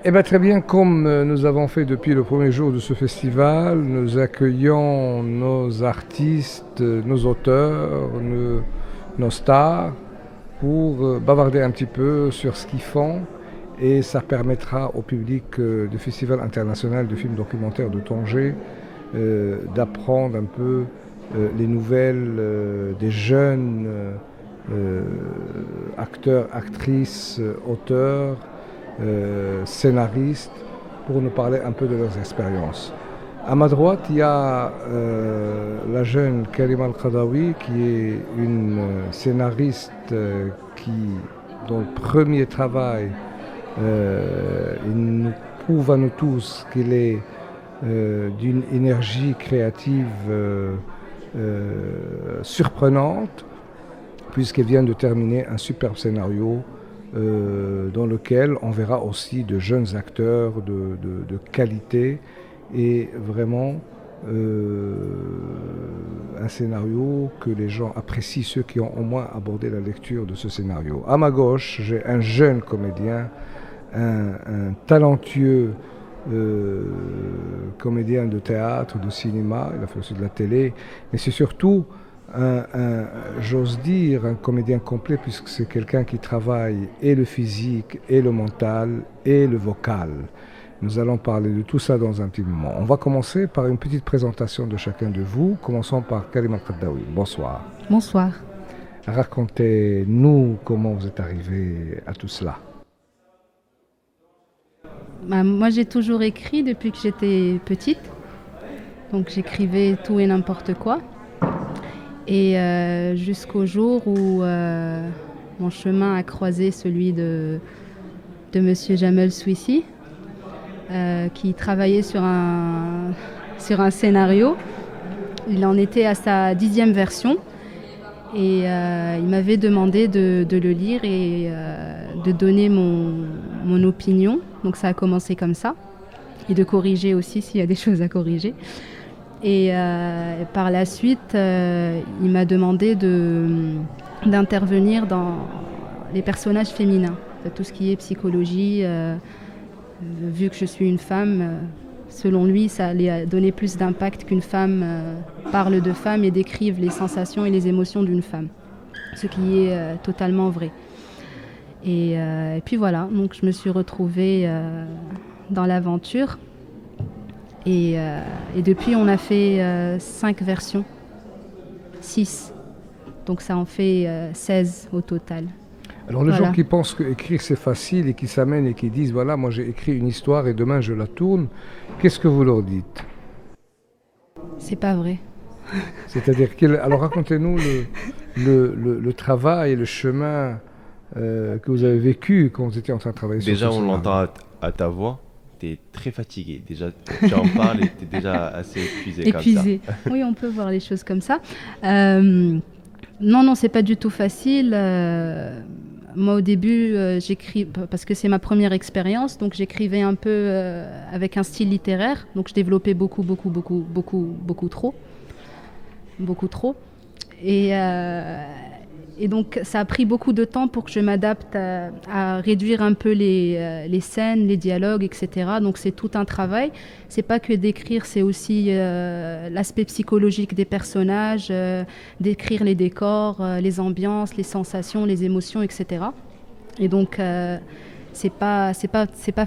Eh bien, très bien, comme nous avons fait depuis le premier jour de ce festival, nous accueillons nos artistes, nos auteurs, nos stars pour bavarder un petit peu sur ce qu'ils font et ça permettra au public du Festival international de films documentaires de Tanger d'apprendre un peu les nouvelles des jeunes acteurs, actrices, auteurs, scénaristes, pour nous parler un peu de leurs expériences. À ma droite, il y a la jeune Karima Al-Qadawi, qui est une scénariste dont le premier travail il nous prouve à nous tous qu'elle est d'une énergie créative surprenante, puisqu'elle vient de terminer un superbe scénario dans lequel on verra aussi de jeunes acteurs de qualité et vraiment un scénario que les gens apprécient, ceux qui ont au moins abordé la lecture de ce scénario. À ma gauche, j'ai un jeune comédien, un talentueux comédien de théâtre, de cinéma, il a fait aussi de la télé, mais c'est surtout j'ose dire, un comédien complet, puisque c'est quelqu'un qui travaille et le physique, et le mental, et le vocal. Nous allons parler de tout ça dans un petit moment. On va commencer par une petite présentation de chacun de vous. Commençons par Karima Al-Qadawi. Bonsoir. Bonsoir. Racontez-nous comment vous êtes arrivé à tout cela. Moi, j'ai toujours écrit depuis que j'étais petite. Donc, j'écrivais tout et n'importe quoi. Et jusqu'au jour où mon chemin a croisé celui de Monsieur Jamel Swissi, qui travaillait sur un scénario. Il en était à sa 10e version. Et il m'avait demandé de le lire et de donner mon opinion. Donc ça a commencé comme ça. Et de corriger aussi s'il y a des choses à corriger. Et par la suite, il m'a demandé d'intervenir dans les personnages féminins. Tout ce qui est psychologie, vu que je suis une femme, selon lui, ça allait donner plus d'impact qu'une femme parle de femme et décrive les sensations et les émotions d'une femme. Ce qui est totalement vrai. Et puis voilà, donc je me suis retrouvée dans l'aventure. Et depuis, on a fait 5 versions. 6. Donc ça en fait 16 au total. Alors les gens qui pensent qu'écrire c'est facile et qui s'amènent et qui disent voilà, moi j'ai écrit une histoire et demain je la tourne, qu'est-ce que vous leur dites? C'est pas vrai. C'est-à-dire, alors racontez-nous le travail et le chemin que vous avez vécu quand vous étiez en train de travailler sur ce scénario. Déjà, on l'entend à ta voix, tu es très fatigué. Déjà, tu en parles et tu es déjà assez épuisé. Épuisé. Comme ça. Oui, on peut voir les choses comme ça. Non, c'est pas du tout facile. Moi, au début, j'écris parce que c'est ma première expérience, donc j'écrivais un peu avec un style littéraire. Donc, je développais beaucoup trop. Et donc, ça a pris beaucoup de temps pour que je m'adapte à réduire un peu les scènes, les dialogues, etc. Donc, c'est tout un travail. C'est pas que d'écrire, c'est aussi l'aspect psychologique des personnages, d'écrire les décors, les ambiances, les sensations, les émotions, etc. Et donc, c'est pas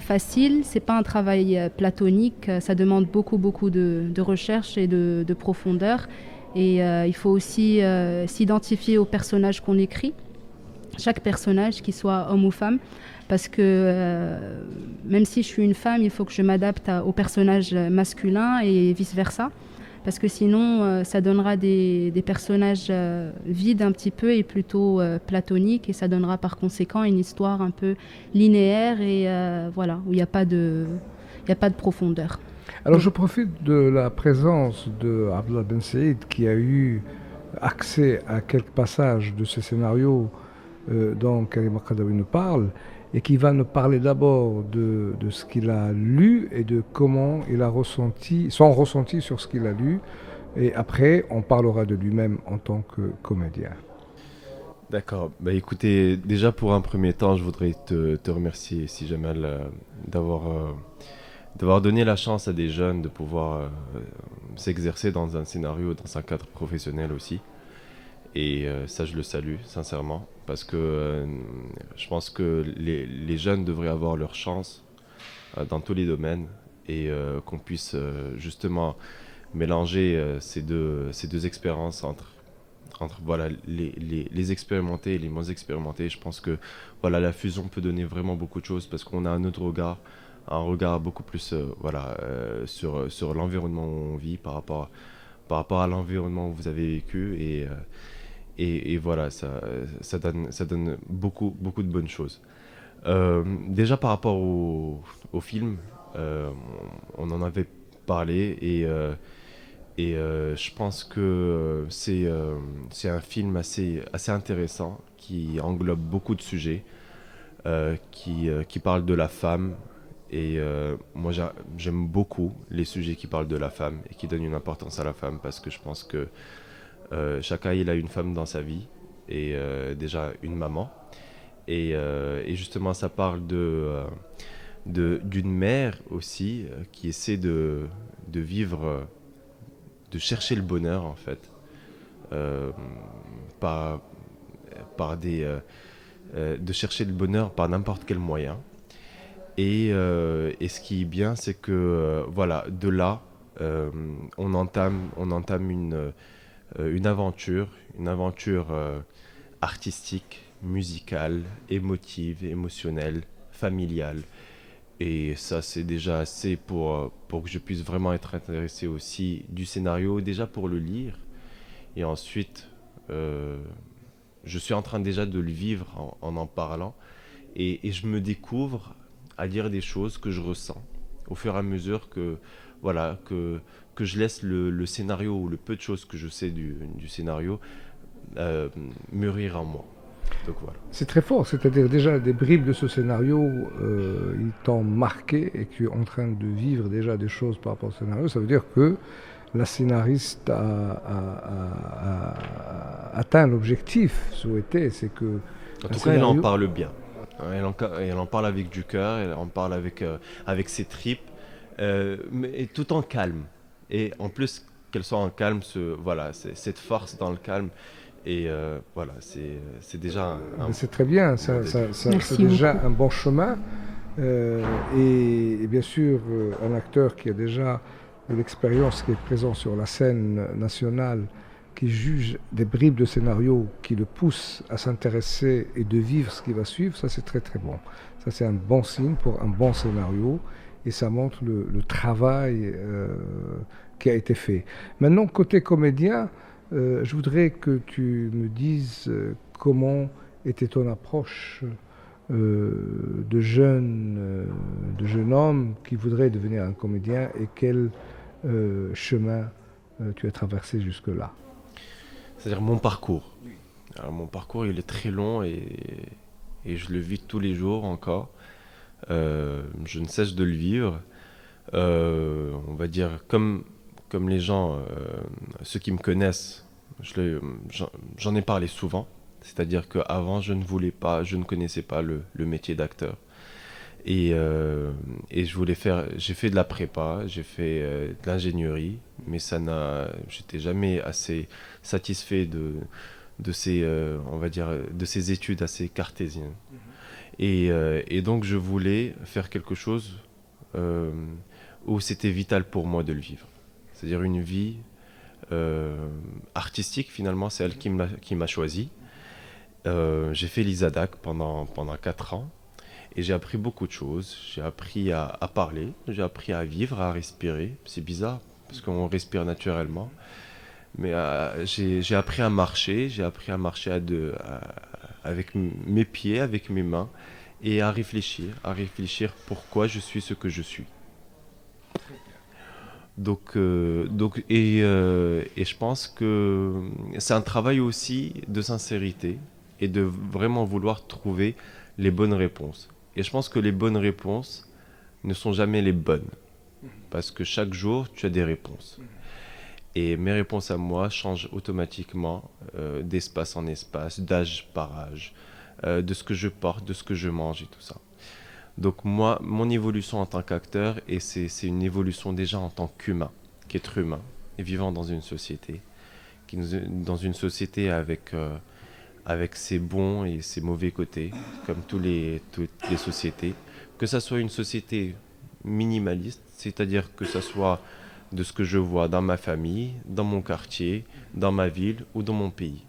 facile. C'est pas un travail platonique. Ça demande beaucoup de recherche et de profondeur. Et il faut aussi s'identifier aux personnages qu'on écrit, chaque personnage, qu'il soit homme ou femme, parce que même si je suis une femme, il faut que je m'adapte aux personnages masculins et vice-versa, parce que sinon ça donnera des personnages vides un petit peu et plutôt platoniques, et ça donnera par conséquent une histoire un peu linéaire et voilà, où il n'y a pas de profondeur. Alors je profite de la présence de Abdallah Ben Saïd qui a eu accès à quelques passages de ce scénario dont Karima Al-Qadawi nous parle et qui va nous parler d'abord de ce qu'il a lu et de comment il a ressenti, son ressenti sur ce qu'il a lu, et après on parlera de lui-même en tant que comédien. D'accord. Bah écoutez, déjà pour un premier temps, je voudrais te remercier, si Jamal, d'avoir donné la chance à des jeunes de pouvoir s'exercer dans un scénario, dans un cadre professionnel aussi. Et ça, je le salue sincèrement, parce que je pense que les jeunes devraient avoir leur chance dans tous les domaines et qu'on puisse justement mélanger ces deux expériences entre voilà, les expérimentés et les moins expérimentés. Je pense que voilà, la fusion peut donner vraiment beaucoup de choses parce qu'on a un autre regard, un regard beaucoup plus sur l'environnement où on vit par rapport à l'environnement où vous avez vécu et voilà, ça donne beaucoup de bonnes choses. Déjà par rapport au film, on en avait parlé et je pense que c'est un film assez intéressant qui englobe beaucoup de sujets, qui parle de la femme. Et moi j'aime beaucoup les sujets qui parlent de la femme et qui donnent une importance à la femme parce que je pense que chacun il a une femme dans sa vie et déjà une maman. Et justement ça parle d'une mère aussi qui essaie de vivre, de chercher le bonheur en fait, euh, par, de chercher le bonheur par n'importe quel moyen. Et ce qui est bien, c'est que voilà, de là, on entame une aventure artistique, musicale, émotive, émotionnelle, familiale. Et ça, c'est déjà assez pour que je puisse vraiment être intéressé aussi du scénario, déjà pour le lire. Et ensuite, euh, je suis en train déjà de le vivre en parlant. Et je me découvre à dire des choses que je ressens au fur et à mesure voilà, que je laisse le scénario ou le peu de choses que je sais du scénario mûrir en moi. Donc voilà. C'est très fort, c'est-à-dire déjà des bribes de ce scénario, ils t'ont marqué et tu es en train de vivre déjà des choses par rapport au scénario. Ça veut dire que la scénariste a atteint l'objectif souhaité, c'est que En un tout cas, elle en scénario, parle bien. Elle en parle avec du cœur, elle en parle avec ses tripes, mais tout en calme. Et en plus qu'elle soit en calme, voilà, cette force dans le calme. Et voilà, c'est déjà ben, c'est très bien, bon début. c'est Merci déjà beaucoup. un bon chemin. Et bien sûr, un acteur qui a déjà de l'expérience, qui est présent sur la scène nationale, qui juge des bribes de scénario, qui le pousse à s'intéresser et de vivre ce qui va suivre, ça c'est très très bon. Ça c'est un bon signe pour un bon scénario et ça montre le travail qui a été fait. Maintenant, côté comédien, je voudrais que tu me dises comment était ton approche de jeunes hommes qui voudraient devenir un comédien et quel chemin tu as traversé jusque-là. C'est-à-dire mon parcours. Alors, mon parcours, il est très long et je le vis tous les jours encore. Je ne cesse de le vivre. On va dire, comme les gens, ceux qui me connaissent, j'en ai parlé souvent. C'est-à-dire qu'avant, je ne connaissais pas le métier d'acteur. Et j'ai fait de la prépa, j'ai fait de l'ingénierie, mais j'étais jamais assez satisfait de ces, on va dire, de ces études assez cartésiennes. Et donc je voulais faire quelque chose euh, où c'était vital pour moi de le vivre. C'est-à-dire une vie artistique, finalement, c'est elle qui m'a choisi. J'ai fait l'ISADAC pendant 4 ans et j'ai appris beaucoup de choses. J'ai appris à parler, j'ai appris à vivre, à respirer. C'est bizarre parce qu'on respire naturellement. Mais j'ai appris à marcher, j'ai appris à marcher avec mes pieds, avec mes mains et à réfléchir pourquoi je suis ce que je suis. Et je pense que c'est un travail aussi de sincérité et de vraiment vouloir trouver les bonnes réponses. Et je pense que les bonnes réponses ne sont jamais les bonnes parce que chaque jour tu as des réponses. Et mes réponses à moi changent automatiquement d'espace en espace, d'âge par âge, de ce que je porte, de ce que je mange et tout ça. Donc moi, mon évolution en tant qu'acteur, et c'est une évolution déjà en tant qu'humain, qu'être humain, et vivant dans une société, dans une société avec ses bons et ses mauvais côtés, comme toutes les sociétés, que ça soit une société minimaliste, c'est-à-dire que ça soit de ce que je vois dans ma famille, dans mon quartier, dans ma ville ou dans mon pays.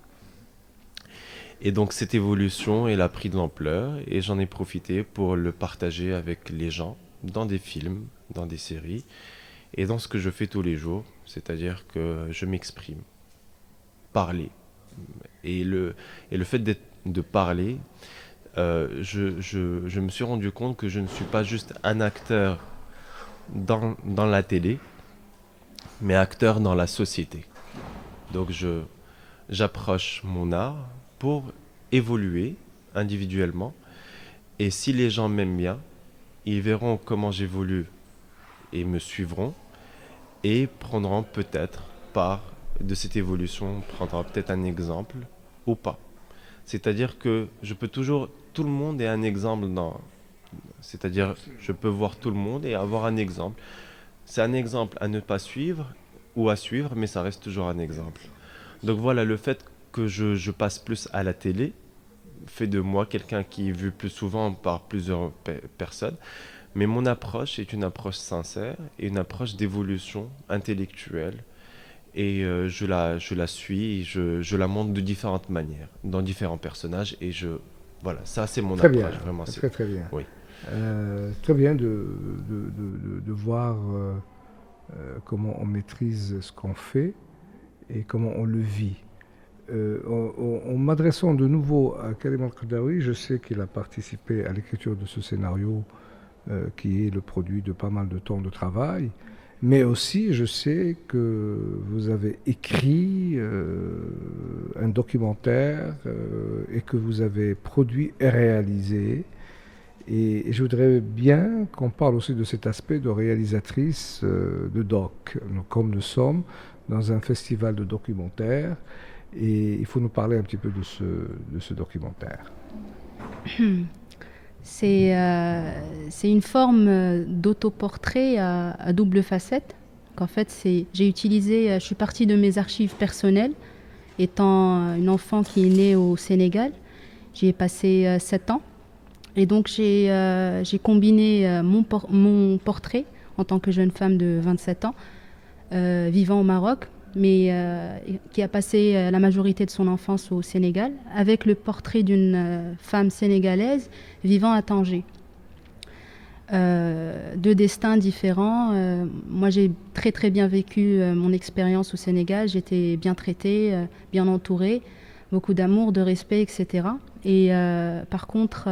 Et donc cette évolution, elle a pris de l'ampleur et j'en ai profité pour le partager avec les gens dans des films, dans des séries et dans ce que je fais tous les jours, c'est-à-dire que je m'exprime, parler. Et le fait de parler, je me suis rendu compte que je ne suis pas juste un acteur dans la télé, mais acteur dans la société. Donc j'approche mon art pour évoluer individuellement. Et si les gens m'aiment bien, ils verront comment j'évolue et me suivront et prendront peut-être part de cette évolution, prendront peut-être un exemple ou pas. C'est-à-dire que je peux toujours, tout le monde est un exemple c'est-à-dire je peux voir tout le monde et avoir un exemple. C'est un exemple à ne pas suivre ou à suivre, mais ça reste toujours un exemple. Donc voilà, le fait que je passe plus à la télé fait de moi quelqu'un qui est vu plus souvent par plusieurs personnes, mais mon approche est une approche sincère et une approche d'évolution intellectuelle et je la suis et je la montre de différentes manières, dans différents personnages et voilà, ça c'est mon Très approche, bien, vraiment. très très bien. Oui. Très bien de voir comment on maîtrise ce qu'on fait et comment on le vit. En m'adressant de nouveau à Karim El-Khadraoui, je sais qu'il a participé à l'écriture de ce scénario qui est le produit de pas mal de temps de travail, mais aussi je sais que vous avez écrit un documentaire et que vous avez produit et réalisé. Et je voudrais bien qu'on parle aussi de cet aspect de réalisatrice de doc, comme nous sommes dans un festival de documentaires. Et il faut nous parler un petit peu de ce documentaire. C'est une forme d'autoportrait à double facette. En fait, je suis partie de mes archives personnelles, étant une enfant qui est née au Sénégal. J'y ai passé 7 ans. Et donc j'ai combiné mon portrait en tant que jeune femme de 27 ans, vivant au Maroc, mais qui a passé la majorité de son enfance au Sénégal, avec le portrait d'une femme sénégalaise vivant à Tanger. Deux destins différents. Moi, j'ai très très bien vécu mon expérience au Sénégal. J'étais bien traitée, bien entourée, beaucoup d'amour, de respect, etc. Et par contre,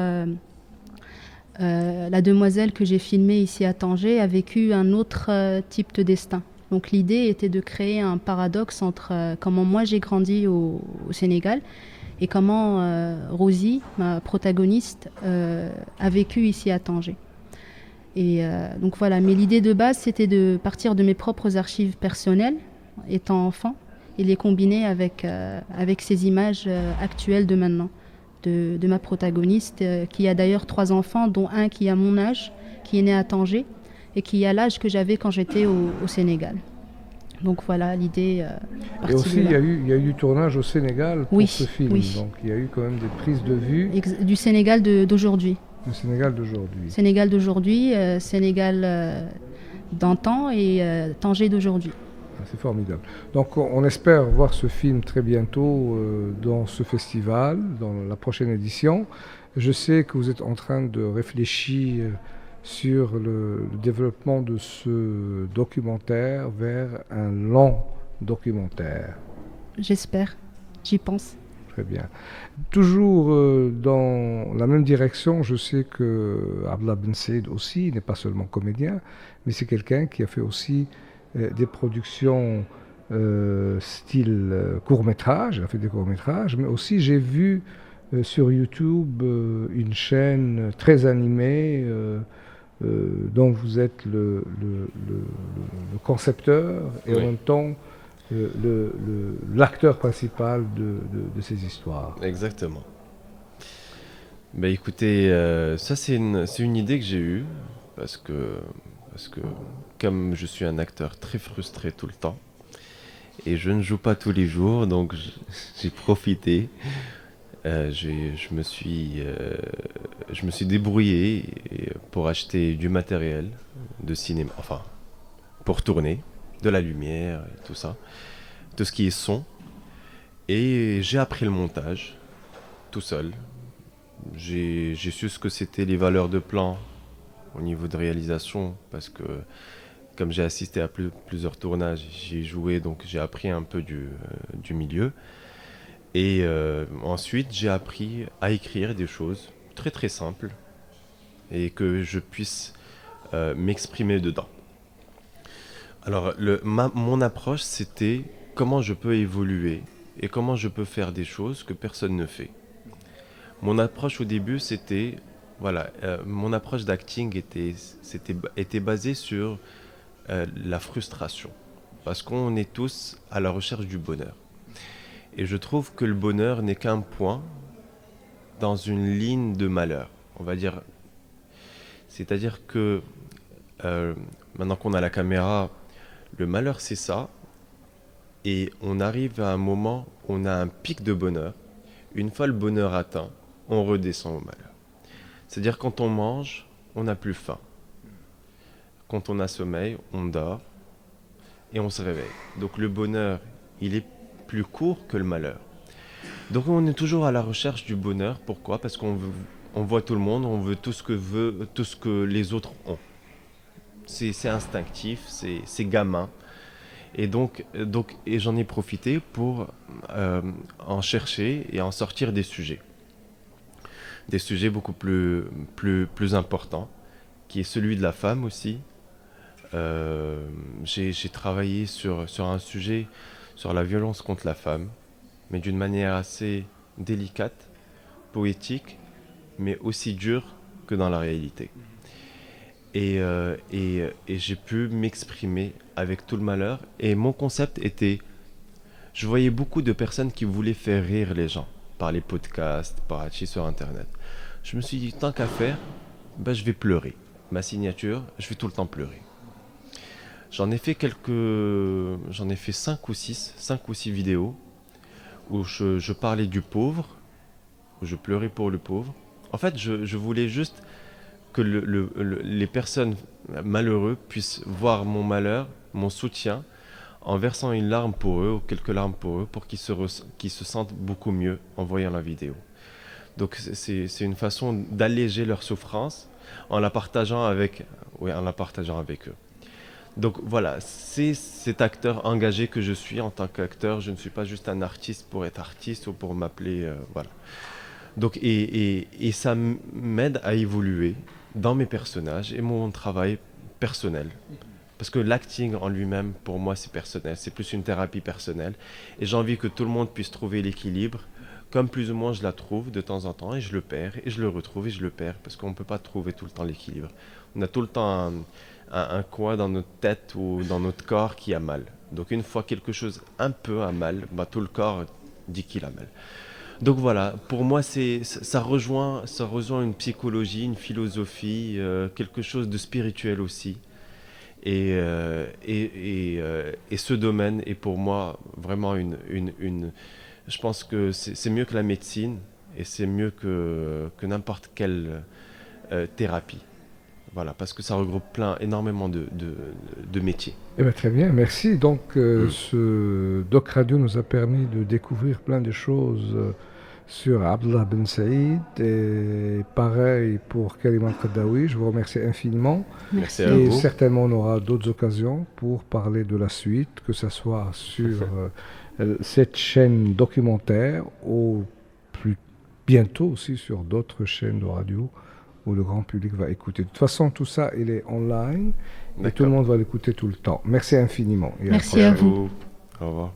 la demoiselle que j'ai filmée ici à Tanger a vécu un autre type de destin. Donc l'idée était de créer un paradoxe entre comment moi j'ai grandi au Sénégal et comment Rosie, ma protagoniste, a vécu ici à Tanger. Et donc voilà, mais l'idée de base c'était de partir de mes propres archives personnelles, étant enfant, et les combiner avec ces images actuelles de maintenant, de ma protagoniste, qui a d'ailleurs 3 enfants, dont un qui a mon âge, qui est né à Tanger, et qui a l'âge que j'avais quand j'étais au Sénégal. Donc voilà l'idée. Et aussi, il y a eu du tournage au Sénégal pour ce film. Oui. Donc il y a eu quand même des prises de vue. Du Sénégal d'aujourd'hui. Le Sénégal d'aujourd'hui. Sénégal d'aujourd'hui, Sénégal d'antan et Tanger d'aujourd'hui. C'est formidable. Donc on espère voir ce film très bientôt dans ce festival, dans la prochaine édition. Je sais que vous êtes en train de réfléchir sur le développement de ce documentaire vers un long documentaire. J'espère, j'y pense. Très bien. Toujours dans la même direction, je sais que Abdallah Ben Saïd aussi n'est pas seulement comédien, mais c'est quelqu'un qui a fait aussi des productions style court-métrage, il a fait des courts-métrages, mais aussi j'ai vu sur YouTube une chaîne très animée dont vous êtes le concepteur et en même temps l'acteur principal de ces histoires. Exactement. Bah écoutez, ça c'est une idée que j'ai eue parce que comme je suis un acteur très frustré tout le temps et je ne joue pas tous les jours, donc j'ai profité. Je me suis débrouillé pour acheter du matériel de cinéma, enfin pour tourner, de la lumière et tout ça, tout ce qui est son. Et j'ai appris le montage tout seul. J'ai su ce que c'était les valeurs de plan au niveau de réalisation parce que comme j'ai assisté à plusieurs tournages, j'ai joué, donc j'ai appris un peu du milieu. Et ensuite, j'ai appris à écrire des choses très très simples et que je puisse m'exprimer dedans. Alors, mon approche, c'était comment je peux évoluer et comment je peux faire des choses que personne ne fait. Mon approche au début, c'était, voilà, mon approche d'acting était basée sur la frustration. Parce qu'on est tous à la recherche du bonheur. Et je trouve que le bonheur n'est qu'un point dans une ligne de malheur. On va dire. C'est-à-dire que maintenant qu'on a la caméra, le malheur c'est ça. Et on arrive à un moment où on a un pic de bonheur. Une fois le bonheur atteint, on redescend au malheur. C'est-à-dire quand on mange, on n'a plus faim. Quand on a sommeil, on dort et on se réveille. Donc le bonheur, il est plus court que le malheur. Donc on est toujours à la recherche du bonheur. Pourquoi ? Parce qu'on voit tout le monde, on veut tout ce que les autres ont. C'est instinctif, c'est gamin. Et donc j'en ai profité pour en chercher et en sortir des sujets. Des sujets beaucoup plus importants, qui est celui de la femme aussi. J'ai travaillé sur un sujet sur la violence contre la femme, mais d'une manière assez délicate, poétique, mais aussi dure que dans la réalité. Et j'ai pu m'exprimer avec tout le malheur. Et mon concept était, je voyais beaucoup de personnes qui voulaient faire rire les gens, par les podcasts, par Hachi sur Internet. Je me suis dit, tant qu'à faire, je vais pleurer. Ma signature, je vais tout le temps pleurer. J'en ai fait 5 ou 6 vidéos où je parlais du pauvre, où je pleurais pour le pauvre. En fait, je voulais juste que les personnes malheureuses puissent voir mon malheur, mon soutien, en versant une larme pour eux, ou quelques larmes pour eux, pour qu'ils se sentent beaucoup mieux en voyant la vidéo. Donc c'est une façon d'alléger leur souffrance en la partageant avec eux. Donc voilà, c'est cet acteur engagé que je suis en tant qu'acteur. Je ne suis pas juste un artiste pour être artiste ou pour m'appeler... voilà. Donc, et ça m'aide à évoluer dans mes personnages et mon travail personnel. Parce que l'acting en lui-même, pour moi, c'est personnel. C'est plus une thérapie personnelle. Et j'ai envie que tout le monde puisse trouver l'équilibre, comme plus ou moins je la trouve de temps en temps, et je le perds, et je le retrouve, et je le perds, parce qu'on ne peut pas trouver tout le temps l'équilibre. On a tout le temps un coin dans notre tête ou dans notre corps qui a mal. Donc une fois quelque chose un peu a mal, tout le corps dit qu'il a mal. Donc voilà, pour moi ça rejoint une psychologie, une philosophie, quelque chose de spirituel aussi. Et ce domaine est pour moi vraiment je pense que c'est mieux que la médecine et c'est mieux que n'importe quelle thérapie. Voilà, parce que ça regroupe énormément de métiers. Eh bien, très bien, merci. Donc, ce Doc Radio nous a permis de découvrir plein de choses sur Abdallah Ben Saïd. Et pareil pour Karima Al-Qaddaoui. Je vous remercie infiniment. Merci à et vous. Certainement, on aura d'autres occasions pour parler de la suite, que ce soit sur cette chaîne documentaire ou plus bientôt aussi sur d'autres chaînes de radio où le grand public va écouter. De toute façon, tout ça, il est online et tout le monde va l'écouter tout le temps. Merci infiniment. Merci à vous. Au revoir.